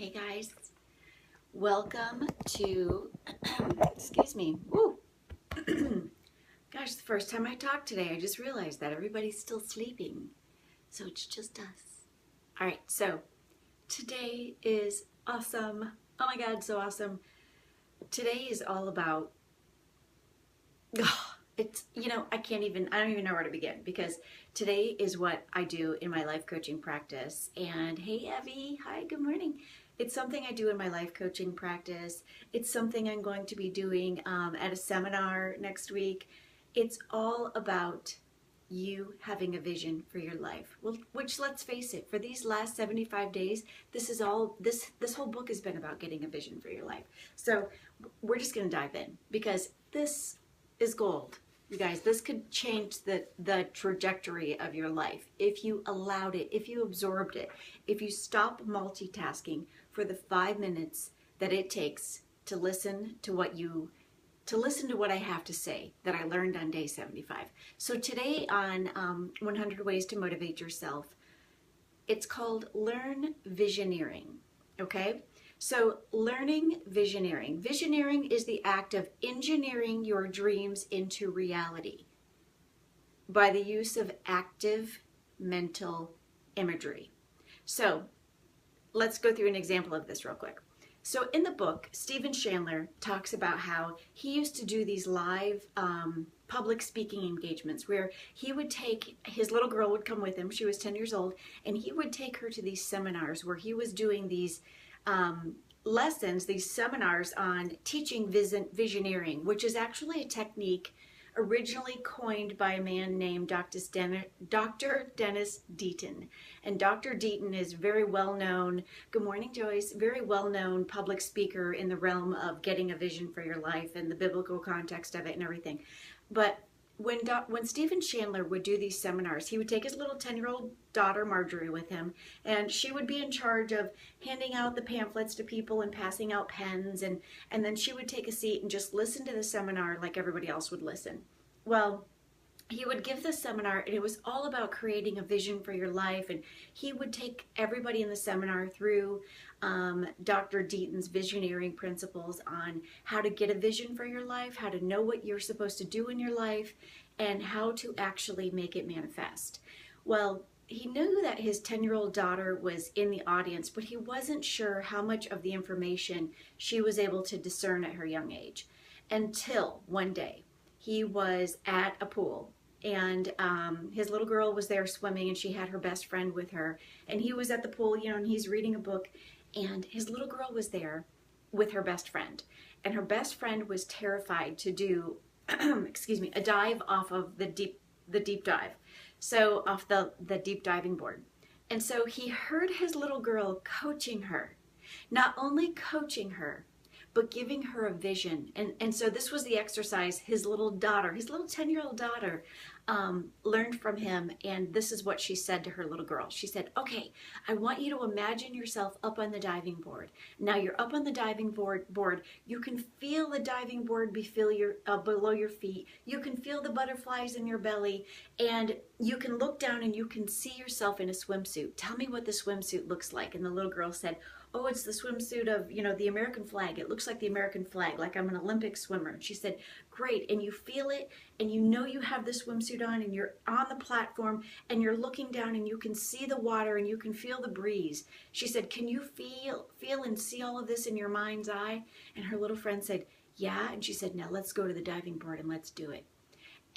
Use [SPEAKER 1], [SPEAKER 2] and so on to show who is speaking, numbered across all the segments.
[SPEAKER 1] Hey guys, welcome to, excuse me, woo. Gosh, the first time I talked today, I just realized that everybody's still sleeping, so it's just us. All right, so today is awesome. Oh my God, so awesome. Today is all about, I don't even know where to begin because today is what I do in my life coaching practice. And hey, Evie, hi, good morning. It's something I do in my life coaching practice. It's something I'm going to be doing at a seminar next week. It's all about you having a vision for your life. Well, which, let's face it, for these last 75 days, this whole book has been about getting a vision for your life. So we're just going to dive in because this is gold. You guys, this could change the trajectory of your life if you allowed it, if you absorbed it, if you stop multitasking for the 5 minutes that it takes to listen to what I have to say that I learned on day 75. So today on 100 Ways to Motivate Yourself, it's called Learn Vision-eering, okay? So learning Vision-eering. Vision-eering is the act of engineering your dreams into reality by the use of active mental imagery. So let's go through an example of this real quick. So in the book, Stephen Chandler talks about how he used to do these live public speaking engagements where he would take, his little girl would come with him, she was 10 years old, and he would take her to these seminars where he was doing these lessons, these seminars on teaching visioneering, which is actually a technique originally coined by a man named Dr. Dennis Deaton. And Dr. Deaton is very well known, good morning Joyce, very well known public speaker in the realm of getting a vision for your life and the biblical context of it and everything. But when Stephen Chandler would do these seminars, he would take his little 10-year-old daughter Marjorie with him, and she would be in charge of handing out the pamphlets to people and passing out pens, and then she would take a seat and just listen to the seminar like everybody else would listen. Well, he would give the seminar, and it was all about creating a vision for your life, and he would take everybody in the seminar through Dr. Deaton's visioneering principles on how to get a vision for your life, how to know what you're supposed to do in your life, and how to actually make it manifest. Well, he knew that his 10-year-old daughter was in the audience, but he wasn't sure how much of the information she was able to discern at her young age, until one day he was at a pool, and his little girl was there swimming, and she had her best friend with her, and he was at the pool, and he's reading a book, and his little girl was there with her best friend, and her best friend was terrified to do excuse me, a dive off of the deep dive, so off the deep diving board. And so he heard his little girl coaching her, not only coaching her, but giving her a vision. And so this was the exercise his little daughter, his little 10-year-old daughter, learned from him. And this is what she said to her little girl. She said, okay, I want you to imagine yourself up on the diving board. Now you're up on the diving board. You can feel the diving board below your feet. You can feel the butterflies in your belly. And you can look down and you can see yourself in a swimsuit. Tell me what the swimsuit looks like. And the little girl said, oh, it's the swimsuit of, the American flag. It looks like the American flag, like I'm an Olympic swimmer. And she said, great. And you feel it, and you know you have the swimsuit on, and you're on the platform, and you're looking down, and you can see the water, and you can feel the breeze. She said, can you feel and see all of this in your mind's eye? And her little friend said, yeah. And she said, now let's go to the diving board and let's do it.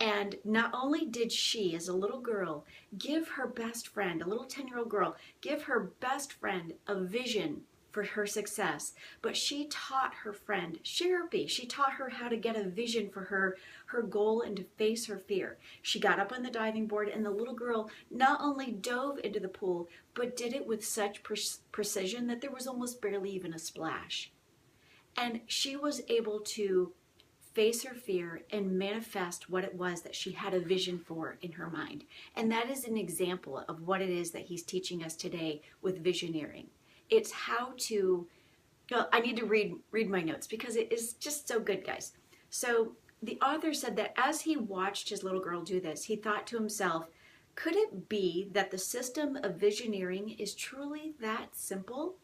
[SPEAKER 1] And not only did she, as a little girl, give her best friend, a little 10-year-old girl, give her best friend a vision for her success, but she taught her friend, Sherpy, she taught her how to get a vision for her goal and to face her fear. She got up on the diving board, and the little girl not only dove into the pool, but did it with such precision that there was almost barely even a splash. And she was able to face her fear and manifest what it was that she had a vision for in her mind. And that is an example of what it is that he's teaching us today with visioneering. It's how to, I need to read my notes because it is just so good, guys. So the author said that as he watched his little girl do this, he thought to himself, could it be that the system of visioneering is truly that simple?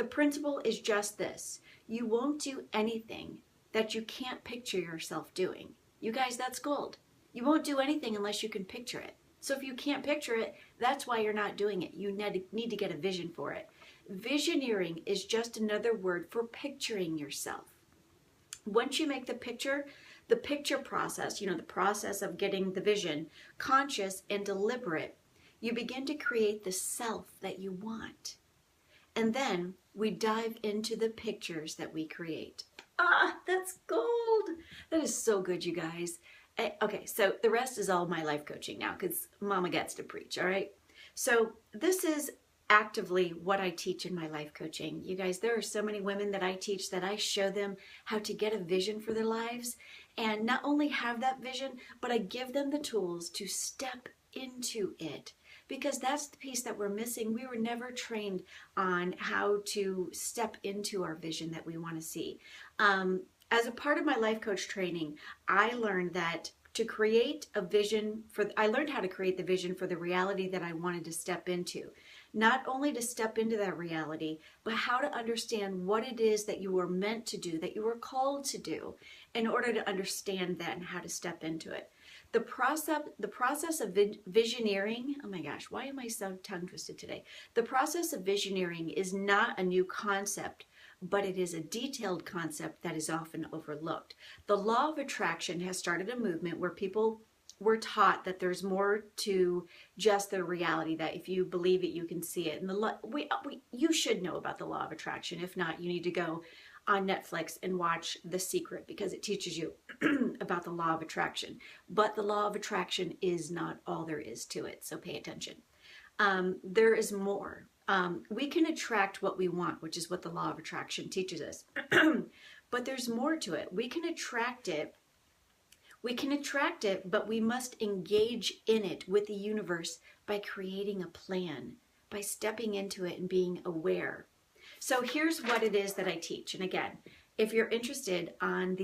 [SPEAKER 1] The principle is just this. You won't do anything that you can't picture yourself doing. You guys, that's gold. You won't do anything unless you can picture it. So if you can't picture it, that's why you're not doing it. You need to get a vision for it. Vision-eering is just another word for picturing yourself. Once you make the picture process, the process of getting the vision, conscious and deliberate, you begin to create the self that you want. And then we dive into the pictures that we create. Ah, that's gold. That is so good, you guys. Okay, so the rest is all my life coaching now because Mama gets to preach, all right? So this is actively what I teach in my life coaching. You guys, there are so many women that I teach that I show them how to get a vision for their lives and not only have that vision, but I give them the tools to step into it, because that's the piece that we're missing. We were never trained on how to step into our vision that we want to see. As a part of my life coach training, I learned that to create a vision I learned how to create the vision for the reality that I wanted to step into. Not only to step into that reality, but how to understand what it is that you were meant to do, that you were called to do, in order to understand that and how to step into it. The process of visioneering, oh my gosh, why am I so tongue twisted today? The process of visioneering is not a new concept, but it is a detailed concept that is often overlooked. The law of attraction has started a movement where people were taught that there's more to just the reality, that if you believe it, you can see it. And you should know about the law of attraction. If not, you need to go on Netflix and watch The Secret, because it teaches you about the law of attraction. But the law of attraction is not all there is to it, so pay attention. There is more. We can attract what we want, which is what the law of attraction teaches us. But there's more to it. We can attract it, but we must engage in it with the universe by creating a plan, by stepping into it and being aware. So here's what it is that I teach. And again, if you're interested on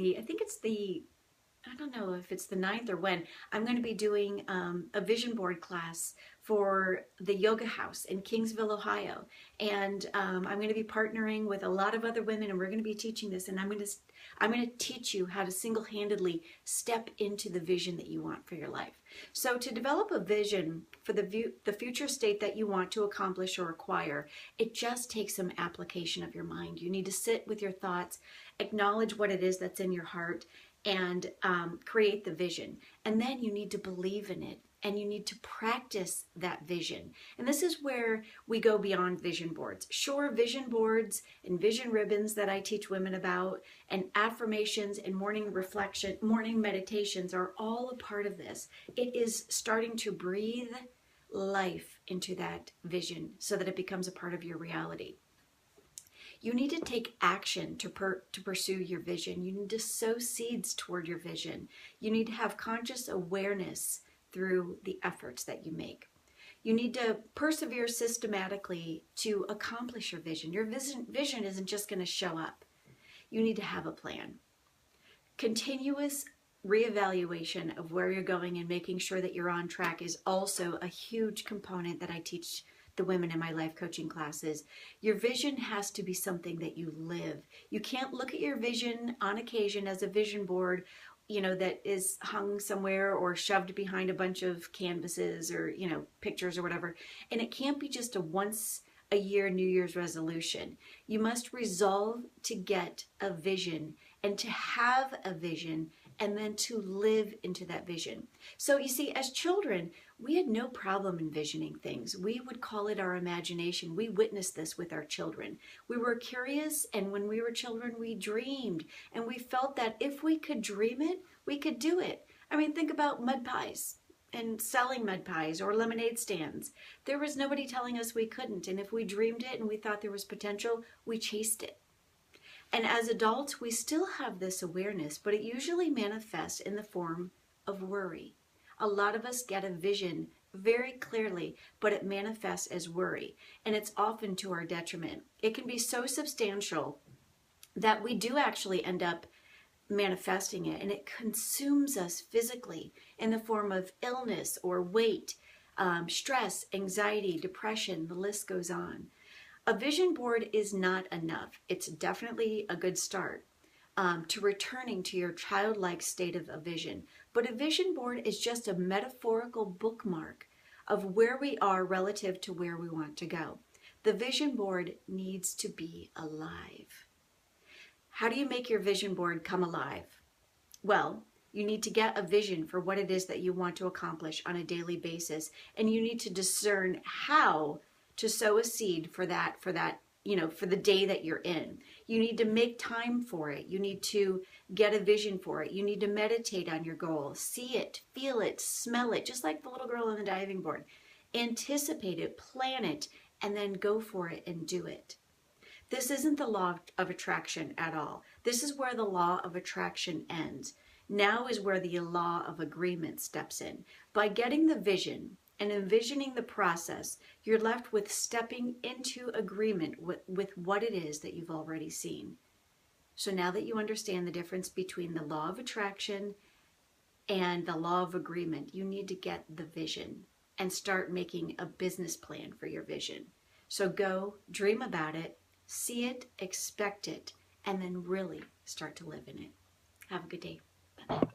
[SPEAKER 1] I don't know if it's the 9th or when, I'm going to be doing a vision board class for the Yoga House in Kingsville, Ohio. And I'm going to be partnering with a lot of other women, and we're going to be teaching this. And I'm going to teach you how to single-handedly step into the vision that you want for your life. So to develop a vision for the future state that you want to accomplish or acquire, it just takes some application of your mind. You need to sit with your thoughts, acknowledge what it is that's in your heart, and create the vision. And then you need to believe in it, and you need to practice that vision. And this is where we go beyond vision boards. Sure, vision boards and vision ribbons that I teach women about, and affirmations and morning reflection, morning meditations are all a part of this. It is starting to breathe life into that vision so that it becomes a part of your reality. You need to take action to pursue your vision. You need to sow seeds toward your vision. You need to have conscious awareness through the efforts that you make. You need to persevere systematically to accomplish your vision. Your vision isn't just going to show up. You need to have a plan. Continuous reevaluation of where you're going and making sure that you're on track is also a huge component that I teach the women in my life coaching classes. Your vision has to be something that you live. You can't look at your vision on occasion as a vision board, that is hung somewhere or shoved behind a bunch of canvases or, pictures or whatever. And it can't be just a once a year New Year's resolution. You must resolve to get a vision and to have a vision and then to live into that vision. So you see, as children, we had no problem envisioning things. We would call it our imagination. We witnessed this with our children. We were curious, and when we were children, we dreamed. And we felt that if we could dream it, we could do it. I mean, think about mud pies and selling mud pies or lemonade stands. There was nobody telling us we couldn't. And if we dreamed it and we thought there was potential, we chased it. And as adults, we still have this awareness, but it usually manifests in the form of worry. A lot of us get a vision very clearly, but it manifests as worry, and it's often to our detriment. It can be so substantial that we do actually end up manifesting it, and it consumes us physically in the form of illness or weight, stress, anxiety, depression, the list goes on. A vision board is not enough. It's definitely a good start to returning to your childlike state of a vision. But a vision board is just a metaphorical bookmark of where we are relative to where we want to go. The vision board needs to be alive. How do you make your vision board come alive? Well, you need to get a vision for what it is that you want to accomplish on a daily basis, and you need to discern how to sow a seed for that, for the day that you're in. You need to make time for it. You need to get a vision for it. You need to meditate on your goal, see it, feel it, smell it, just like the little girl on the diving board. Anticipate it, plan it, and then go for it and do it. This isn't the law of attraction at all. This is where the law of attraction ends. Now is where the law of agreement steps in. By getting the vision and envisioning the process, you're left with stepping into agreement with what it is that you've already seen. So now that you understand the difference between the law of attraction and the law of agreement, you need to get the vision and start making a business plan for your vision. So go dream about it, see it, expect it, and then really start to live in it. Have a good day. Bye-bye.